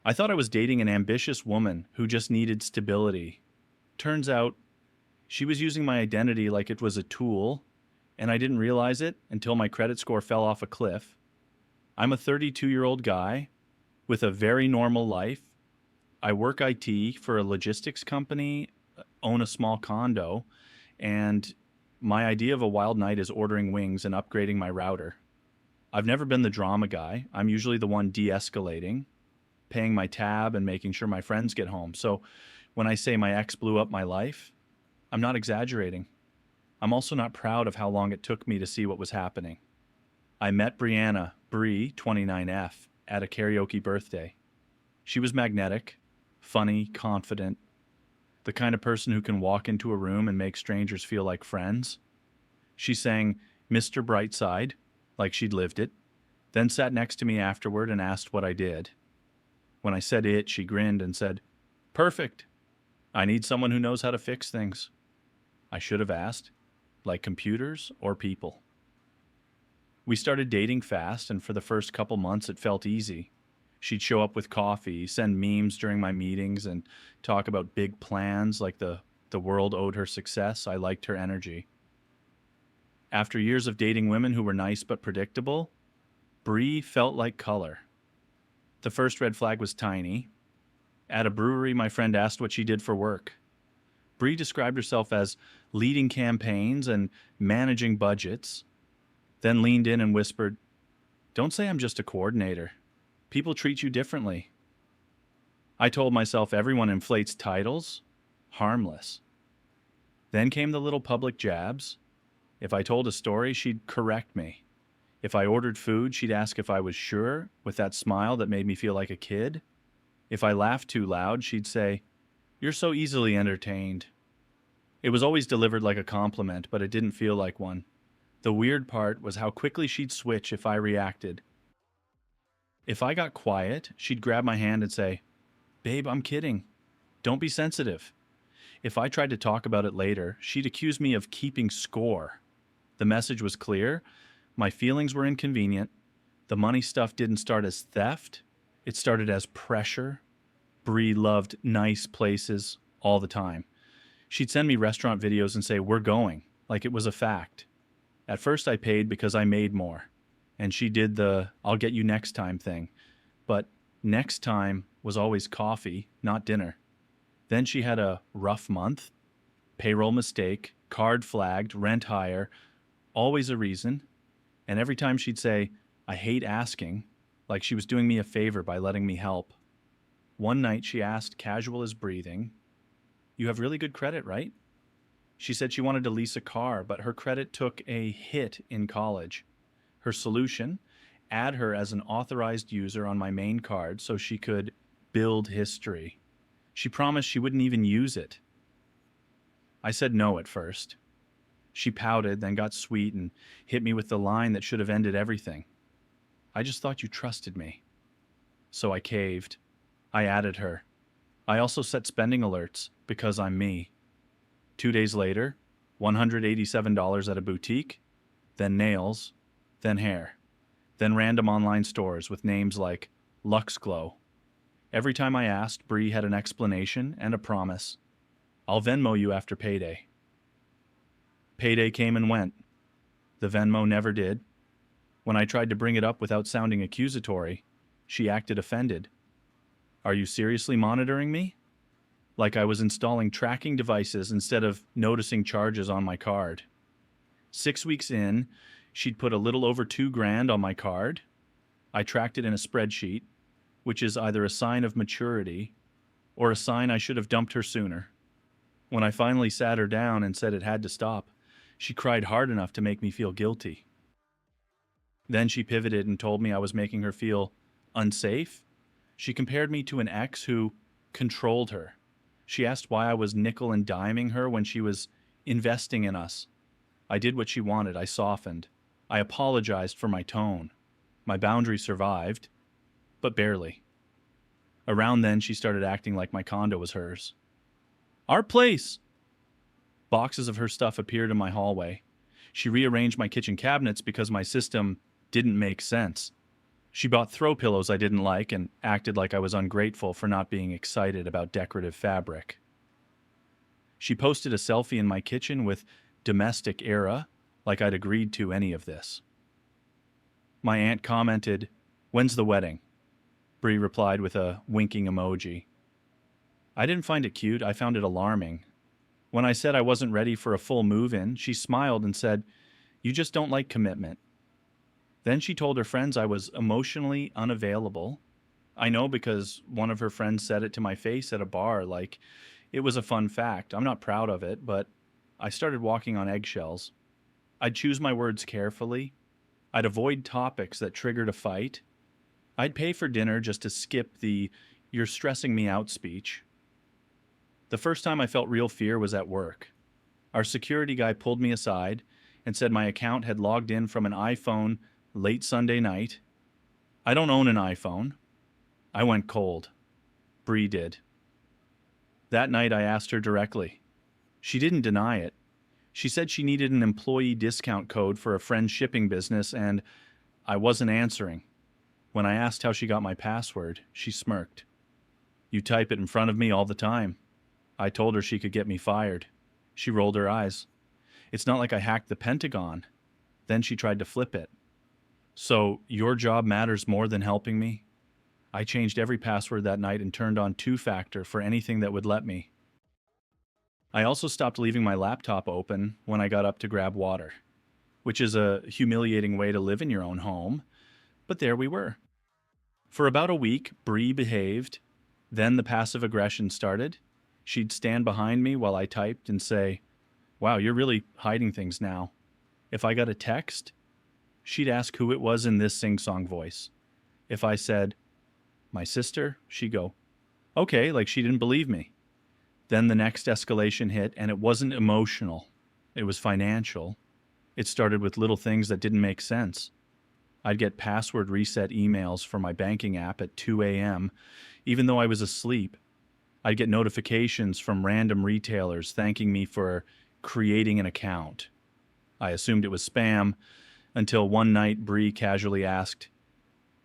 I thought I was dating an ambitious woman who just needed stability. Turns out she was using my identity like it was a tool, and I didn't realize it until my credit score fell off a cliff. I'm a 32-year-old guy with a very normal life. I work IT for a logistics company, own a small condo, and my idea of a wild night is ordering wings and upgrading my router. I've never been the drama guy. I'm usually the one de escalating, paying my tab, and making sure my friends get home. So when I say my ex blew up my life, I'm not exaggerating. I'm also not proud of how long it took me to see what was happening. I met Brianna, Bree, 29F, at a karaoke birthday. She was magnetic, funny, confident, the kind of person who can walk into a room and make strangers feel like friends. She sang Mr. Brightside, like she'd lived it, then sat next to me afterward and asked what I did. When I said it, she grinned and said, "Perfect. I need someone who knows how to fix things." I should have asked, like computers or people. We started dating fast, and for the first couple months it felt easy. She'd show up with coffee, send memes during my meetings, and talk about big plans like the world owed her success. I liked her energy. After years of dating women who were nice but predictable, Bree felt like color. The first red flag was tiny. At a brewery, my friend asked what she did for work. Bree described herself as leading campaigns and managing budgets, then leaned in and whispered, "Don't say I'm just a coordinator. People treat you differently." I told myself everyone inflates titles. Harmless. Then came the little public jabs. If I told a story, she'd correct me. If I ordered food, she'd ask if I was sure, with that smile that made me feel like a kid. If I laughed too loud, she'd say, "You're so easily entertained." It was always delivered like a compliment, but it didn't feel like one. The weird part was how quickly she'd switch if I reacted. If I got quiet, she'd grab my hand and say, "Babe, I'm kidding. Don't be sensitive." If I tried to talk about it later, she'd accuse me of keeping score. The message was clear. My feelings were inconvenient. The money stuff didn't start as theft. It started as pressure. Bree loved nice places all the time. She'd send me restaurant videos and say, "We're going," like it was a fact. At first I paid because I made more, and she did the "I'll get you next time" thing. But next time was always coffee, not dinner. Then she had a rough month, payroll mistake, card flagged, rent higher, always a reason. And every time she'd say, "I hate asking," like she was doing me a favor by letting me help. One night she asked, casual as breathing, "You have really good credit, right?" She said she wanted to lease a car, but her credit took a hit in college. Her solution? Add her as an authorized user on my main card so she could build history. She promised she wouldn't even use it. I said no at first. She pouted, then got sweet and hit me with the line that should have ended everything. "I just thought you trusted me." So I caved. I added her. I also set spending alerts because I'm me. 2 days later, $187 at a boutique, then nails, then hair, then random online stores with names like Lux Glow. Every time I asked, Bree had an explanation and a promise. "I'll Venmo you after payday." Payday came and went. The Venmo never did. When I tried to bring it up without sounding accusatory, she acted offended. "Are you seriously monitoring me?" Like I was installing tracking devices instead of noticing charges on my card. 6 weeks in, she'd put a little over $2,000 on my card. I tracked it in a spreadsheet, which is either a sign of maturity or a sign I should have dumped her sooner. When I finally sat her down and said it had to stop, she cried hard enough to make me feel guilty. Then she pivoted and told me I was making her feel unsafe. She compared me to an ex who controlled her. She asked why I was nickel and diming her when she was investing in us. I did what she wanted. I softened. I apologized for my tone. My boundary survived, but barely. Around then, she started acting like my condo was hers. "Our place!" Boxes of her stuff appeared in my hallway. She rearranged my kitchen cabinets because my system didn't make sense. She bought throw pillows I didn't like and acted like I was ungrateful for not being excited about decorative fabric. She posted a selfie in my kitchen with domestic era, like I'd agreed to any of this. My aunt commented, "When's the wedding?" Bree replied with a winking emoji. I didn't find it cute, I found it alarming. When I said I wasn't ready for a full move-in, she smiled and said, "You just don't like commitment." Then she told her friends I was emotionally unavailable. I know because one of her friends said it to my face at a bar, like it was a fun fact. I'm not proud of it, but I started walking on eggshells. I'd choose my words carefully. I'd avoid topics that triggered a fight. I'd pay for dinner just to skip the "you're stressing me out" speech. The first time I felt real fear was at work. Our security guy pulled me aside and said my account had logged in from an iPhone late Sunday night. I don't own an iPhone. I went cold. Bree did. That night I asked her directly. She didn't deny it. She said she needed an employee discount code for a friend's shipping business, and I wasn't answering. When I asked how she got my password, she smirked. "You type it in front of me all the time." I told her she could get me fired. She rolled her eyes. "It's not like I hacked the Pentagon." Then she tried to flip it. "So your job matters more than helping me?" I changed every password that night and turned on two-factor for anything that would let me. I also stopped leaving my laptop open when I got up to grab water, which is a humiliating way to live in your own home, but there we were. For about a week, Bree behaved. Then the passive aggression started. She'd stand behind me while I typed and say, "Wow, you're really hiding things now." If I got a text, she'd ask who it was in this sing-song voice. If I said, "My sister," she'd go, "Okay," like she didn't believe me. Then the next escalation hit, and it wasn't emotional. It was financial. It started with little things that didn't make sense. I'd get password reset emails for my banking app at 2 a.m., even though I was asleep. I'd get notifications from random retailers thanking me for creating an account. I assumed it was spam until one night Bree casually asked,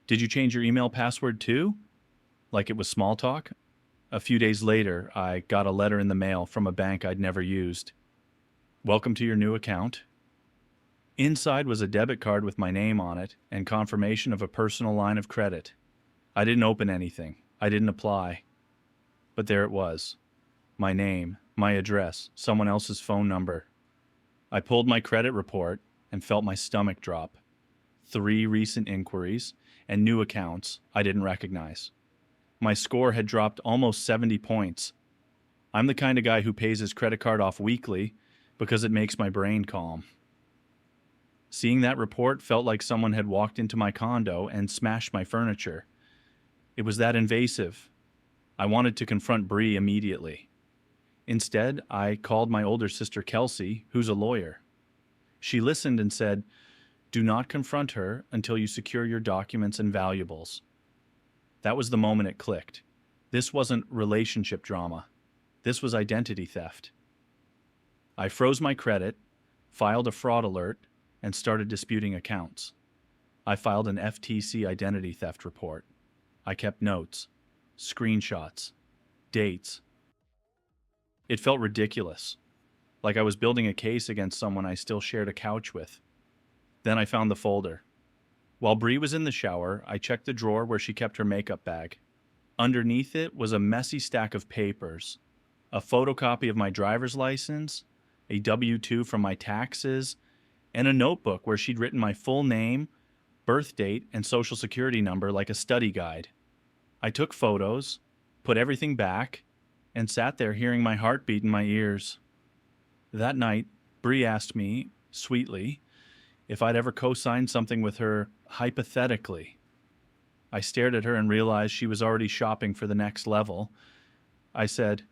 "Did you change your email password too?" Like it was small talk. A few days later, I got a letter in the mail from a bank I'd never used. "Welcome to your new account." Inside was a debit card with my name on it and confirmation of a personal line of credit. I didn't open anything. I didn't apply. But there it was. My name, my address, someone else's phone number. I pulled my credit report and felt my stomach drop. 3 recent inquiries and new accounts I didn't recognize. My score had dropped almost 70 points. I'm the kind of guy who pays his credit card off weekly because it makes my brain calm. Seeing that report felt like someone had walked into my condo and smashed my furniture. It was that invasive. I wanted to confront Bree immediately. Instead, I called my older sister Kelsey, who's a lawyer. She listened and said, "Do not confront her until you secure your documents and valuables." That was the moment it clicked. This wasn't relationship drama. This was identity theft. I froze my credit, filed a fraud alert, and started disputing accounts. I filed an FTC identity theft report. I kept notes, screenshots, dates. It felt ridiculous, like I was building a case against someone I still shared a couch with. Then I found the folder. While Bree was in the shower, I checked the drawer where she kept her makeup bag. Underneath it was a messy stack of papers, a photocopy of my driver's license, a W-2 from my taxes, and a notebook where she'd written my full name, birth date, and social security number like a study guide. I took photos, put everything back, and sat there hearing my heartbeat in my ears. That night, Bree asked me, sweetly, if I'd ever co-signed something with her hypothetically. I stared at her and realized she was already shopping for the next level. I said,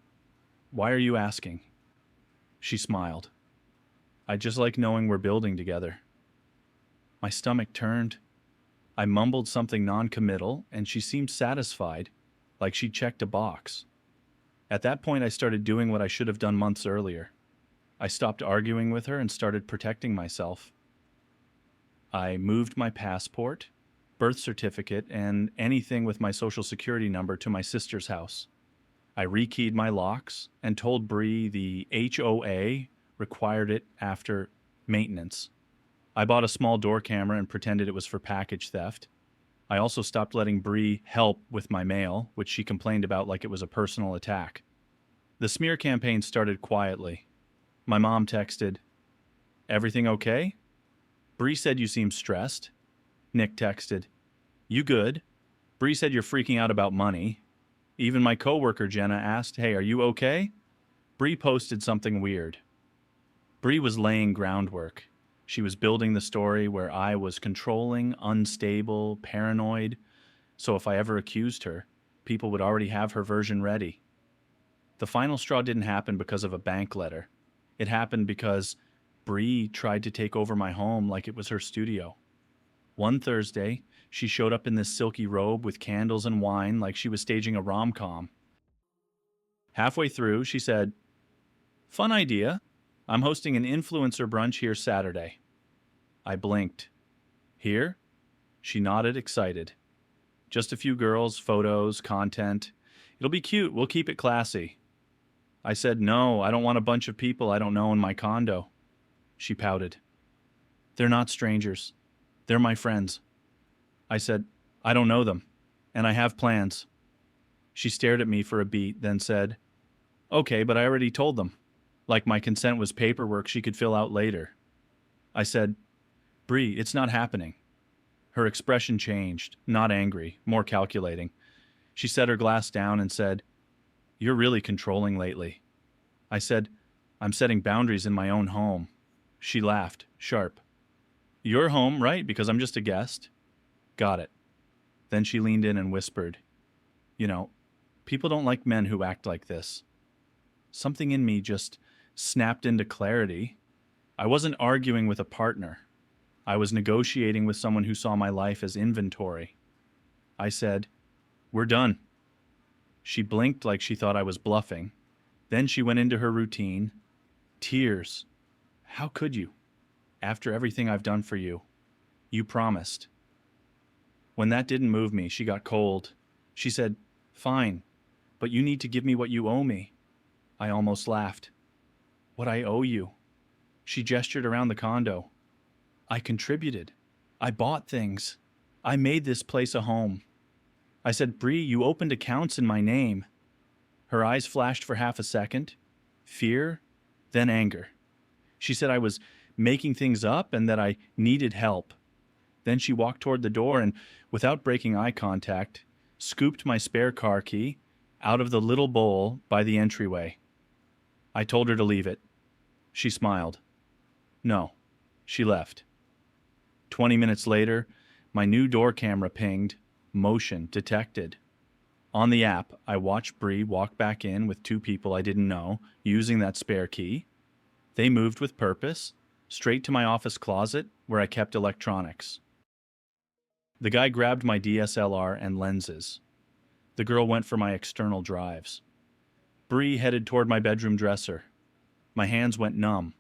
"Why are you asking?" She smiled. "I just like knowing we're building together." My stomach turned. I mumbled something non-committal, and she seemed satisfied, like she checked a box. At that point, I started doing what I should have done months earlier. I stopped arguing with her and started protecting myself. I moved my passport, birth certificate, and anything with my social security number to my sister's house. I rekeyed my locks and told Bree the HOA required it after maintenance. I bought a small door camera and pretended it was for package theft. I also stopped letting Bree help with my mail, which she complained about like it was a personal attack. The smear campaign started quietly. My mom texted, "Everything okay?" Bree said you seem stressed. Nick texted, "You good?" Bree said you're freaking out about money. Even my coworker Jenna asked, "Hey, are you okay?" Bree posted something weird. Bree was laying groundwork. She was building the story where I was controlling, unstable, paranoid, so if I ever accused her, people would already have her version ready. The final straw didn't happen because of a bank letter. It happened because Bree tried to take over my home like it was her studio. One Thursday, she showed up in this silky robe with candles and wine like she was staging a rom-com. Halfway through, she said, "Fun idea. I'm hosting an influencer brunch here Saturday." I blinked. "Here?" She nodded, excited. "Just a few girls, photos, content. It'll be cute. We'll keep it classy." I said, "No, I don't want a bunch of people I don't know in my condo." She pouted. "They're not strangers. They're my friends." I said, "I don't know them, and I have plans." She stared at me for a beat, then said, "Okay, but I already told them. Like my consent was paperwork she could fill out later." I said, "Bree, it's not happening." Her expression changed, not angry, more calculating. She set her glass down and said, "You're really controlling lately." I said, "I'm setting boundaries in my own home." She laughed, sharp. "Your home, right? Because I'm just a guest." "Got it." Then she leaned in and whispered, "You know, people don't like men who act like this." Something in me just snapped into clarity. I wasn't arguing with a partner. I was negotiating with someone who saw my life as inventory. I said, "We're done." She blinked like she thought I was bluffing. Then she went into her routine. Tears. "How could you? After everything I've done for you. You promised." When that didn't move me, she got cold. She said, "Fine, but you need to give me what you owe me." I almost laughed. "What I owe you?" She gestured around the condo. "I contributed. I bought things. I made this place a home." I said, "Bree, you opened accounts in my name." Her eyes flashed for half a second. Fear, then anger. She said I was making things up and that I needed help. Then she walked toward the door and, without breaking eye contact, scooped my spare car key out of the little bowl by the entryway. I told her to leave it. She smiled. No. She left. 20 minutes later, my new door camera pinged, motion detected. On the app, I watched Bree walk back in with two people I didn't know, using that spare key. They moved with purpose, straight to my office closet where I kept electronics. The guy grabbed my DSLR and lenses. The girl went for my external drives. Bree headed toward my bedroom dresser. My hands went numb.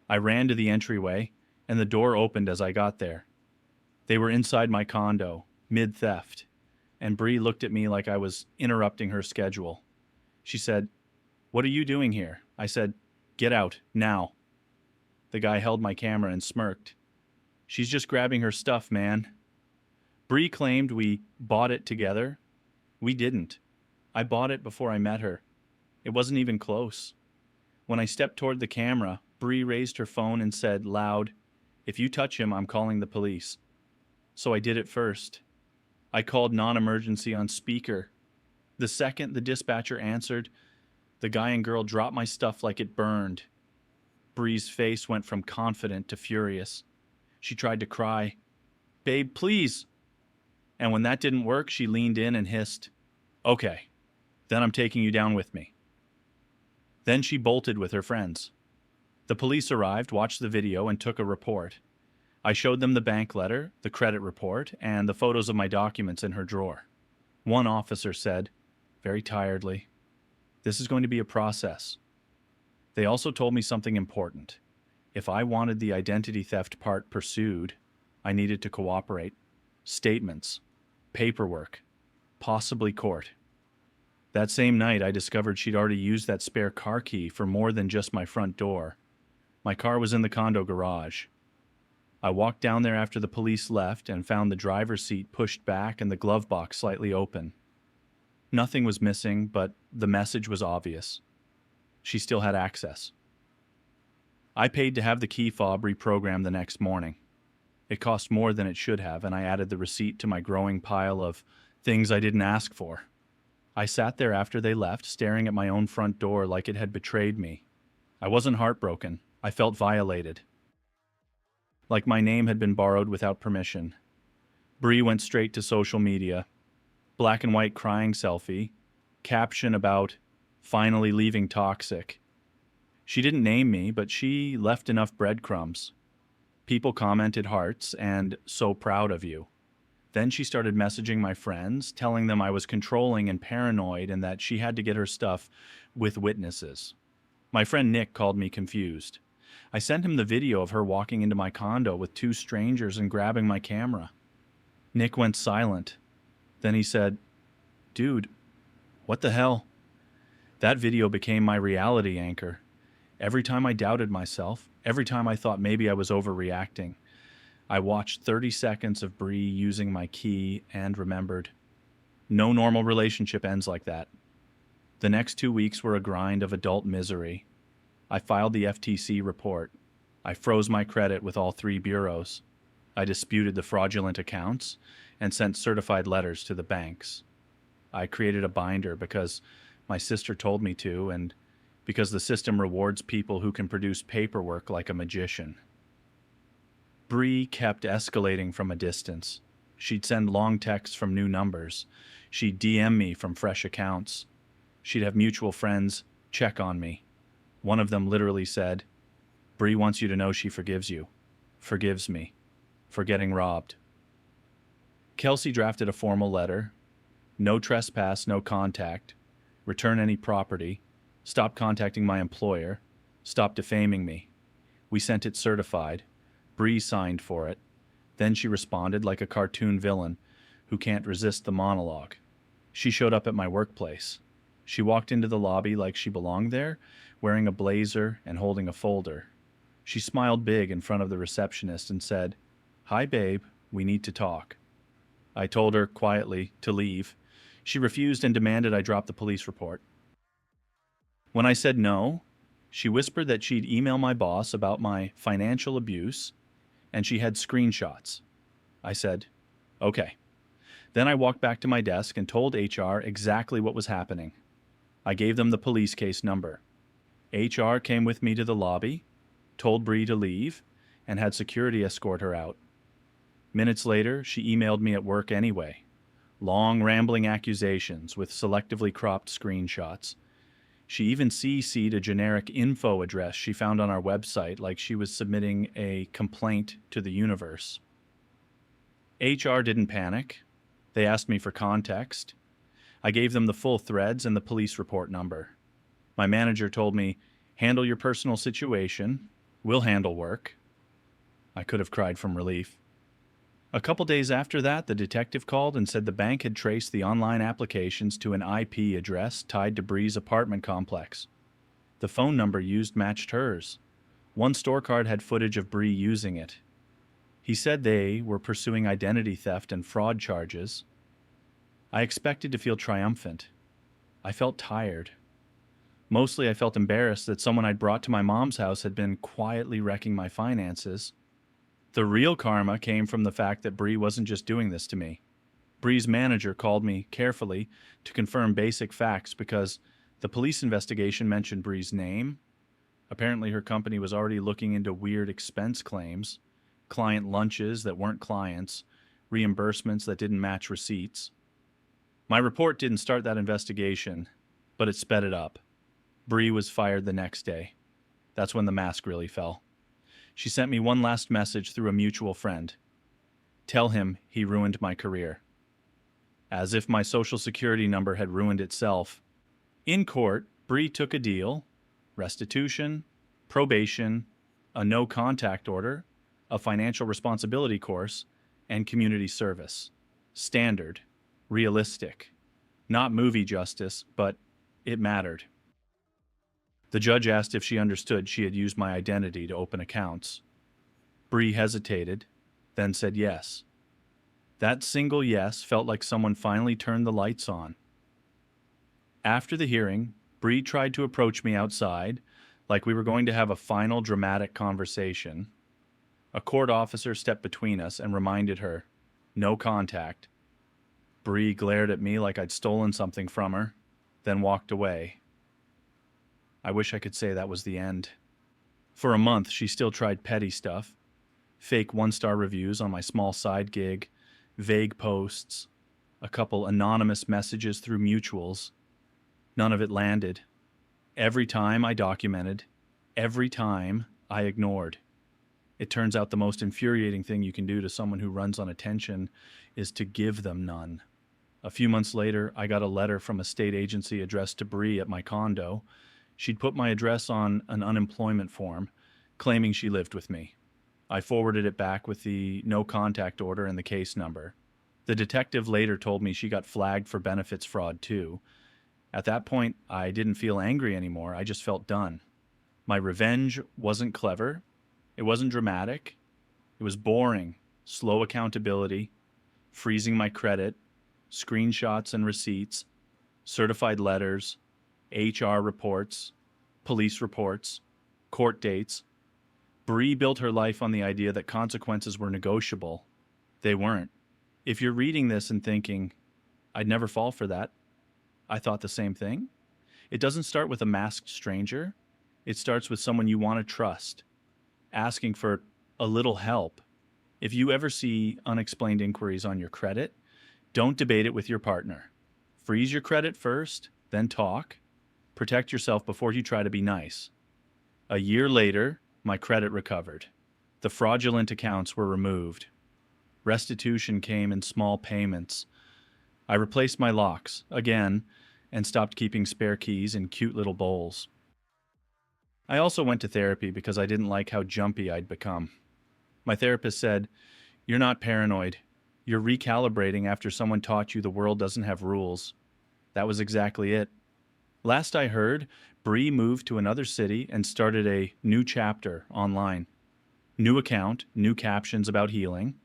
I ran to the entryway, and the door opened as I got there. They were inside my condo, mid-theft, and Bree looked at me like I was interrupting her schedule. She said, "What are you doing here?" I said, "Get out, now." The guy held my camera and smirked. "She's just grabbing her stuff, man." Bree claimed we bought it together. We didn't. I bought it before I met her. It wasn't even close. When I stepped toward the camera, Bree raised her phone and said, loud, "If you touch him, I'm calling the police." So I did it first. I called non-emergency on speaker. The second the dispatcher answered, the guy and girl dropped my stuff like it burned. Bree's face went from confident to furious. She tried to cry, "Babe, please." And when that didn't work, she leaned in and hissed, "Okay, then I'm taking you down with me." Then she bolted with her friends. The police arrived, watched the video, and took a report. I showed them the bank letter, the credit report, and the photos of my documents in her drawer. One officer said, very tiredly, "This is going to be a process." They also told me something important. If I wanted the identity theft part pursued, I needed to cooperate. statements, paperwork, possibly court. That same night, I discovered she'd already used that spare car key for more than just my front door. My car was in the condo garage. I walked down there after the police left and found the driver's seat pushed back and the glove box slightly open. Nothing was missing, but the message was obvious. She still had access. I paid to have the key fob reprogrammed the next morning. It cost more than it should have, and I added the receipt to my growing pile of things I didn't ask for. I sat there after they left, staring at my own front door like it had betrayed me. I wasn't heartbroken. I felt violated. Like my name had been borrowed without permission. Bree went straight to social media. Black and white crying selfie. Caption about finally leaving toxic. She didn't name me, but she left enough breadcrumbs. People commented hearts and so proud of you. Then she started messaging my friends, telling them I was controlling and paranoid and that she had to get her stuff with witnesses. My friend Nick called me confused. I sent him the video of her walking into my condo with two strangers and grabbing my camera. Nick went silent. Then he said, "Dude, what the hell?" That video became my reality anchor. Every time I doubted myself, every time I thought maybe I was overreacting, I watched 30 seconds of Bree using my key and remembered, no normal relationship ends like that. The next 2 weeks were a grind of adult misery. I filed the FTC report. I froze my credit with all 3 bureaus. I disputed the fraudulent accounts and sent certified letters to the banks. I created a binder because my sister told me to, and because the system rewards people who can produce paperwork like a magician. Bree kept escalating from a distance. She'd send long texts from new numbers. She'd DM me from fresh accounts. She'd have mutual friends check on me. One of them literally said, "Bree wants you to know she forgives you. Forgives me. For getting robbed." Kelsey drafted a formal letter. No trespass, no contact. Return any property. Stop contacting my employer. Stop defaming me. We sent it certified. Bree signed for it. Then she responded like a cartoon villain who can't resist the monologue. She showed up at my workplace. She walked into the lobby like she belonged there, wearing a blazer and holding a folder. She smiled big in front of the receptionist and said, "Hi, babe, we need to talk." I told her quietly to leave. She refused and demanded I drop the police report. When I said no, she whispered that she'd email my boss about my financial abuse, and she had screenshots. I said, "Okay." Then I walked back to my desk and told HR exactly what was happening. I gave them the police case number. HR came with me to the lobby, told Bree to leave, and had security escort her out. Minutes later, she emailed me at work anyway. Long, rambling accusations with selectively cropped screenshots. She even CC'd a generic info address she found on our website like she was submitting a complaint to the universe. HR didn't panic. They asked me for context. I gave them the full threads and the police report number. My manager told me, "Handle your personal situation. We'll handle work." I could have cried from relief. A couple days after that, the detective called and said the bank had traced the online applications to an IP address tied to Bree's apartment complex. The phone number used matched hers. One store card had footage of Bree using it. He said they were pursuing identity theft and fraud charges. I expected to feel triumphant. I felt tired. Mostly I felt embarrassed that someone I'd brought to my mom's house had been quietly wrecking my finances. The real karma came from the fact that Bree wasn't just doing this to me. Bree's manager called me carefully to confirm basic facts because the police investigation mentioned Bree's name. Apparently her company was already looking into weird expense claims, client lunches that weren't clients, reimbursements that didn't match receipts. My report didn't start that investigation, but it sped it up. Bree was fired the next day. That's when the mask really fell. She sent me one last message through a mutual friend. "Tell him he ruined my career." As if my social security number had ruined itself. In court, Bree took a deal: restitution, probation, a no contact order, a financial responsibility course, and community service. Standard, realistic. Not movie justice, but it mattered. The judge asked if she understood she had used my identity to open accounts. Bree hesitated, then said yes. That single yes felt like someone finally turned the lights on. After the hearing, Bree tried to approach me outside, like we were going to have a final dramatic conversation. A court officer stepped between us and reminded her, no contact. Bree glared at me like I'd stolen something from her, then walked away. I wish I could say that was the end. For a month, she still tried petty stuff. Fake one-star reviews on my small side gig, vague posts, a couple anonymous messages through mutuals. None of it landed. Every time I documented, every time I ignored. It turns out the most infuriating thing you can do to someone who runs on attention is to give them none. A few months later, I got a letter from a state agency addressed to Bree at my condo. She'd put my address on an unemployment form, claiming she lived with me. I forwarded it back with the no contact order and the case number. The detective later told me she got flagged for benefits fraud too. At that point, I didn't feel angry anymore. I just felt done. My revenge wasn't clever. It wasn't dramatic. It was boring, slow accountability, freezing my credit, screenshots and receipts, certified letters, HR reports, police reports, court dates. Bree built her life on the idea that consequences were negotiable. They weren't. If you're reading this and thinking, I'd never fall for that, I thought the same thing. It doesn't start with a masked stranger. It starts with someone you want to trust, asking for a little help. If you ever see unexplained inquiries on your credit, don't debate it with your partner. Freeze your credit first, then talk. Protect yourself before you try to be nice. A year later, my credit recovered. The fraudulent accounts were removed. Restitution came in small payments. I replaced my locks, again, and stopped keeping spare keys in cute little bowls. I also went to therapy because I didn't like how jumpy I'd become. My therapist said, "You're not paranoid. You're recalibrating after someone taught you the world doesn't have rules." That was exactly it. Last I heard, Bree moved to another city and started a new chapter online. New account, new captions about healing.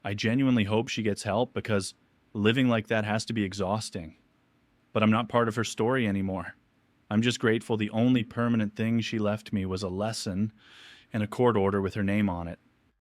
I genuinely hope she gets help because living like that has to be exhausting. But I'm not part of her story anymore. I'm just grateful the only permanent thing she left me was a lesson and a court order with her name on it.